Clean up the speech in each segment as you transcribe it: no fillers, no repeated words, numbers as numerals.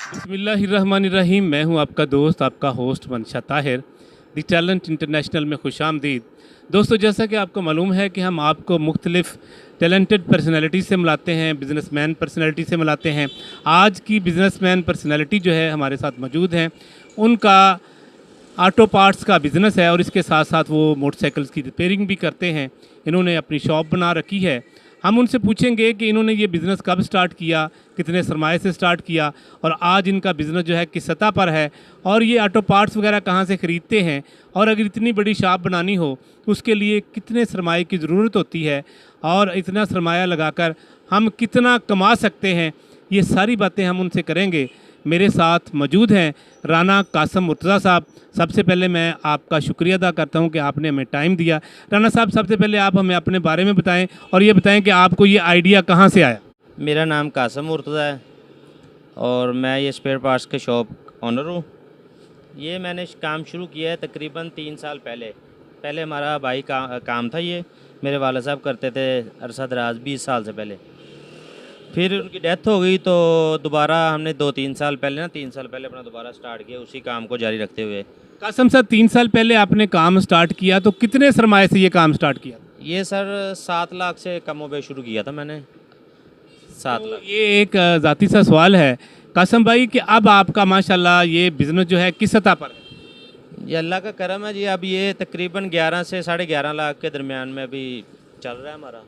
बिस्मिल्लाहिर्रहमानिर्रहीम। मैं हूं आपका दोस्त, आपका होस्ट मनशा ताहिर। दी टैलेंट इंटरनेशनल में खुशामदीद। दोस्तों, जैसा कि आपको मालूम है कि हम आपको मुख्तलिफ़ टैलेंटेड पर्सनैलिटी से मिलाते हैं, बिजनेसमैन पर्सनैलिटी से मिलाते हैं। आज की बिजनेसमैन पर्सनैलिटी जो है हमारे साथ मौजूद हैं। उनका ऑटो पार्ट्स का बिज़नेस है और इसके साथ साथ वो मोटरसाइकिल्स की रिपेयरिंग भी करते हैं। इन्होंने अपनी शॉप बना रखी है। हम उनसे पूछेंगे कि इन्होंने ये बिज़नेस कब स्टार्ट किया, कितने सरमाए से स्टार्ट किया और आज इनका बिज़नेस जो है किस सतह पर है, और ये ऑटो पार्ट्स वगैरह कहाँ से ख़रीदते हैं, और अगर इतनी बड़ी शॉप बनानी हो तो उसके लिए कितने सरमाए की ज़रूरत होती है और इतना सरमाया लगाकर हम कितना कमा सकते हैं। ये सारी बातें हम उनसे करेंगे। मेरे साथ मौजूद हैं राना कासम मुर्तज़ा साहब। सबसे पहले मैं आपका शुक्रिया अदा करता हूं कि आपने हमें टाइम दिया। राना साहब, सबसे पहले आप हमें अपने बारे में बताएं और ये बताएं कि आपको ये आइडिया कहां से आया। मेरा नाम कासम मुर्तज़ा है और मैं ये स्पेयर पार्ट्स के शॉप ऑनर हूँ। ये मैंने काम शुरू किया है तकरीबन 3 साल पहले। पहले हमारा भाई काम था, ये मेरे वाला साहब करते थे अरसा दराज 20 साल से पहले। फिर उनकी डेथ हो गई तो दोबारा हमने 3 साल पहले अपना दोबारा स्टार्ट किया, उसी काम को जारी रखते हुए। कासम साहब, 3 साल पहले आपने काम स्टार्ट किया तो कितने सरमाए से ये काम स्टार्ट किया? ये सर 7 लाख से कम हो शुरू किया था मैंने, 7 तो लाख। ये एक ज़ाती सा सवाल है कासम भाई कि अब आपका माशाल्लाह ये बिज़नेस जो है किस सतह पर है? ये अल्लाह का करम है जी। अब ये तकरीबन 11 से 11.5 लाख के दरमियान में अभी चल रहा है हमारा।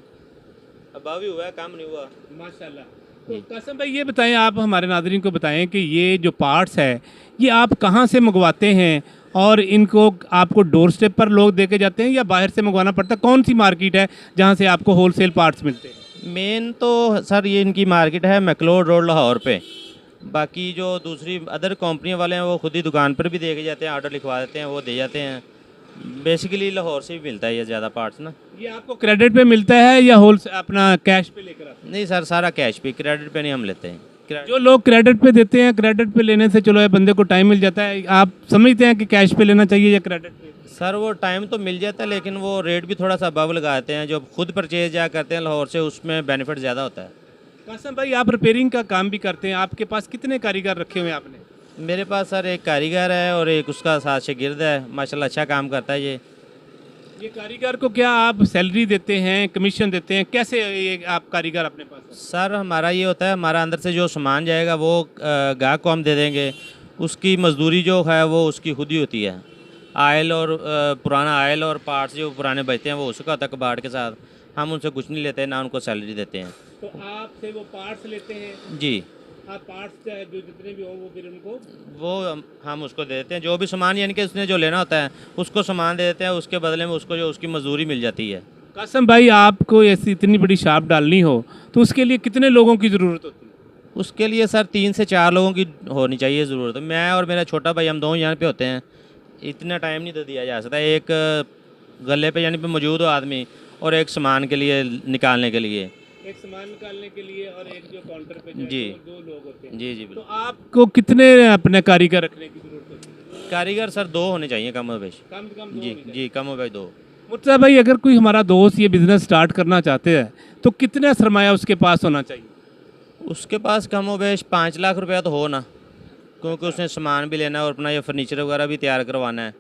अब अभी हुआ है, काम नहीं हुआ माशाल्लाह। तो कासम भाई, ये बताएं, आप हमारे नाज़रीन को बताएं कि ये जो पार्ट्स है ये आप कहाँ से मंगवाते हैं और इनको आपको डोर स्टेप पर लोग दे के जाते हैं या बाहर से मंगवाना पड़ता है? कौन सी मार्केट है जहाँ से आपको होलसेल पार्ट्स मिलते हैं? मेन तो सर ये इनकी मार्केट है मैक्लोड रोड लाहौर पे। बाकी जो दूसरी अदर कंपनियों वाले हैं वो खुद ही दुकान पर भी दे के जाते हैं, ऑर्डर लिखवा देते हैं, वो दे जाते हैं। बेसिकली लाहौर से ही मिलता है ये ज़्यादा पार्ट्स ना। ये आपको क्रेडिट पे मिलता है या होल अपना कैश पे लेकर आते नहीं सर, सारा कैश पे, क्रेडिट पे नहीं हम लेते हैं। हैं? जो लोग क्रेडिट पे देते हैं, क्रेडिट पे लेने से चलो ये बंदे को टाइम मिल जाता है, आप समझते हैं कि कैश पे लेना चाहिए या क्रेडिट पे? सर वो टाइम तो मिल जाता है लेकिन वो रेट भी थोड़ा सा अबव लगाते हैं। जो खुद परचेज जा करते हैं लाहौर से, उसमें बेनिफिट ज़्यादा होता है। कासम भाई, आप रिपेयरिंग का काम भी करते हैं, आपके पास कितने कारीगर रखे हुए हैं आपने? मेरे पास सर एक कारीगर है और एक उसका साथ शागिर्द है, माशाल्लाह अच्छा काम करता है ये कारीगर को क्या आप सैलरी देते हैं, कमीशन देते हैं, कैसे ये आप कारीगर अपने पास है? सर हमारा ये होता है, हमारा अंदर से जो सामान जाएगा वो गाहक को हम दे देंगे। उसकी मजदूरी जो है वो उसकी खुद ही होती है। आयल और पुराना आयल और पार्ट्स जो पुराने बचते हैं वो उसका होता है कबाड़ के साथ। हम उनसे कुछ नहीं लेते, ना उनको सैलरी देते हैं। तो आपसे वो पार्ट्स लेते हैं? जी, आप पार्ट्स जो जितने भी हों वो फिर उनको वो हम उसको दे देते हैं। जो भी सामान यानी कि उसने जो लेना होता है उसको सामान दे देते हैं, उसके बदले में उसको जो उसकी मजदूरी मिल जाती है। कासम भाई, आपको ऐसी इतनी बड़ी शॉप डालनी हो तो उसके लिए कितने लोगों की ज़रूरत होती है? उसके लिए सर 3 से 4 लोगों की होनी चाहिए ज़रूरत। मैं और मेरा छोटा भाई, हम दोनों यहाँ पे होते हैं। इतना टाइम नहीं तो दिया जा सकता। एक गले पे यानी पे मौजूद हो आदमी और एक सामान के लिए निकालने के लिए। एक सामान निकालने के लिए और एक जो काउंटर पे जी, दो लोग होते हैं। जी जी तो बिल्कुल। आपको कितने अपने कारीगर रखने की ज़रूरत होती है? कारीगर सर 2 होने चाहिए कम हो बेश। कम से कम दो जी होने चाहिए। जी, कम हो बेश 2। मुर्तज़ा भाई, अगर कोई हमारा दोस्त ये बिज़नेस स्टार्ट करना चाहते हैं तो कितना सरमाया उसके पास होना चाहिए? उसके पास कम हो बेश 5 लाख रुपया तो हो ना, क्योंकि उसने सामान भी लेना है और अपना ये फर्नीचर वगैरह भी तैयार करवाना है।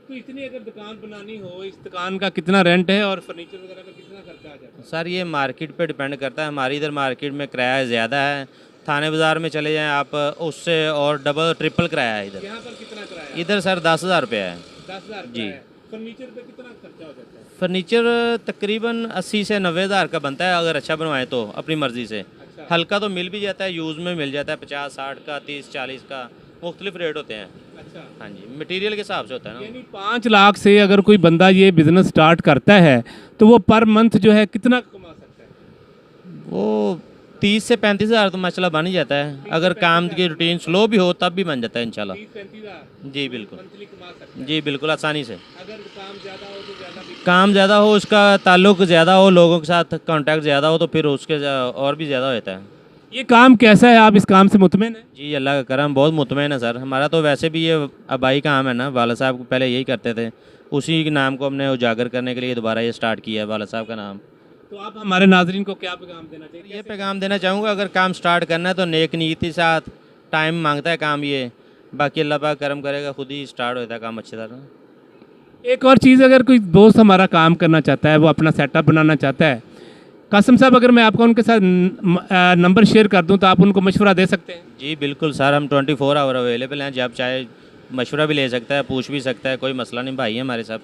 तो इतनी अगर दुकान बनानी हो, इस दुकान का कितना रेंट है और फर्नीचर वगैरह का कितना खर्चा आ जाता है? सर ये मार्केट पे डिपेंड करता है। हमारी इधर मार्केट में किराया ज़्यादा है। थाने बाज़ार में चले जाएं आप, उससे और डबल ट्रिपल किराया है इधर। यहाँ पर कितना किराया? इधर सर 10,000 रुपया है। 10,000 जी। फर्नीचर पे कितना खर्चा हो जाता है? फर्नीचर तकरीबन 80 से 90,000 का बनता है अगर अच्छा बनवाएं तो अपनी मर्ज़ी से। अच्छा। हल्का तो मिल भी जाता है, यूज़ में मिल जाता है 50, 60 का, 30, 40 का, मुख्तलिफ रेट होते हैं। अच्छा, हाँ जी, मटेरियल के हिसाब से होता है ना। यानी 5 लाख से अगर कोई बंदा ये बिज़नेस स्टार्ट करता है तो वो पर मंथ जो है कितना कमा सकता है? वो 30 से 35,000 तो माशाल्लाह बन ही जाता है। अगर काम की रूटीन स्लो भी हो तब भी बन जाता है इंशाल्लाह। 30-35,000 जी बिल्कुल, मंथली कमा सकता है। जी बिल्कुल आसानी से। अगर काम ज़्यादा हो तो ज़्यादा भी। काम ज़्यादा हो, उसका ताल्लुक ज़्यादा हो, लोगों के साथ कांटेक्ट ज़्यादा हो तो फिर उसके और भी ज़्यादा होता है। ये काम कैसा है, आप इस काम से मुतमिन हैं? जी अल्लाह का करम, बहुत मुतमईन है सर। हमारा तो वैसे भी ये आबाई काम है ना, वाला साहब पहले यही करते थे, उसी के नाम को हमने उजागर करने के लिए दोबारा ये स्टार्ट किया है, वाला साहब का नाम। तो आप हमारे नाजरीन को क्या पैगाम देना चाहिए? ये पैगाम देना चाहूँगा, अगर काम स्टार्ट करना है तो नेक नीयत के साथ टाइम मांगता है काम ये, बाकी अल्लाह पाक करम करेगा खुद ही स्टार्ट होता है काम अच्छी तरह। एक और चीज़, अगर कोई दोस्त हमारा काम करना चाहता है, वो अपना सेटअप बनाना चाहता है, कासिम साहब अगर मैं आपको उनके साथ नंबर शेयर कर दूं तो आप उनको मशवरा दे सकते हैं? जी बिल्कुल सर, हम 24 आवर अवेलेबल हैं, जब चाहे मशवरा भी ले सकता है, पूछ भी सकता है, कोई मसला नहीं, भाई है हमारे साथ।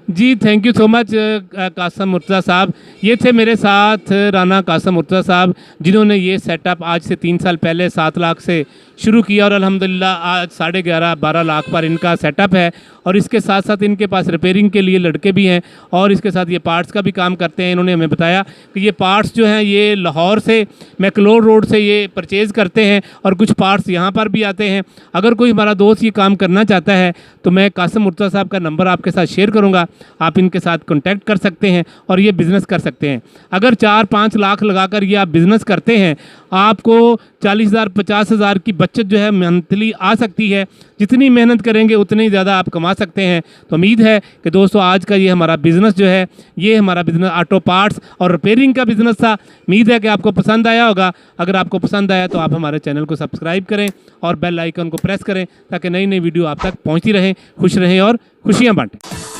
जी thank you so much Kasam Murtaza साहब। ये थे मेरे साथ राना कासम मुर्तज़ा साहब, जिन्होंने ये सेटअप आज से 3 साल पहले 7 लाख से शुरू किया और अल्हम्दुलिल्लाह आज 11.5-12 लाख पर इनका सेटअप है। और इसके साथ साथ इनके पास रिपेयरिंग के लिए लड़के भी हैं और इसके साथ ये पार्ट्स का भी काम करते हैं। इन्होंने हमें बताया कि ये पार्ट्स जो हैं ये लाहौर से, मैकलोर रोड से ये परचेज़ करते हैं और कुछ पार्ट्स यहाँ पर भी आते हैं। अगर कोई हमारा दोस्त ये काम करना चाहता है तो मैं कासम मुर्तज़ा साहब का नंबर आपके साथ शेयर करूँगा, आप इनके साथ कॉन्टैक्ट कर सकते हैं और ये बिज़नेस कर सकते हैं। अगर 4-5 लाख लगाकर ये आप बिज़नेस करते हैं, आपको 40,000-50,000 की बचत जो है मंथली आ सकती है। जितनी मेहनत करेंगे उतनी ज़्यादा आप कमा सकते हैं। तो उम्मीद है कि दोस्तों आज का ये हमारा बिज़नेस जो है, ये हमारा बिज़नेस ऑटो पार्ट्स और रिपेयरिंग का बिज़नेस था। उम्मीद है कि आपको पसंद आया होगा। अगर आपको पसंद आया तो आप हमारे चैनल को सब्सक्राइब करें और बेल आइकन को प्रेस करें ताकि नई नई वीडियो आप तक पहुँचती रहें। खुश रहें और खुशियाँ बांटें।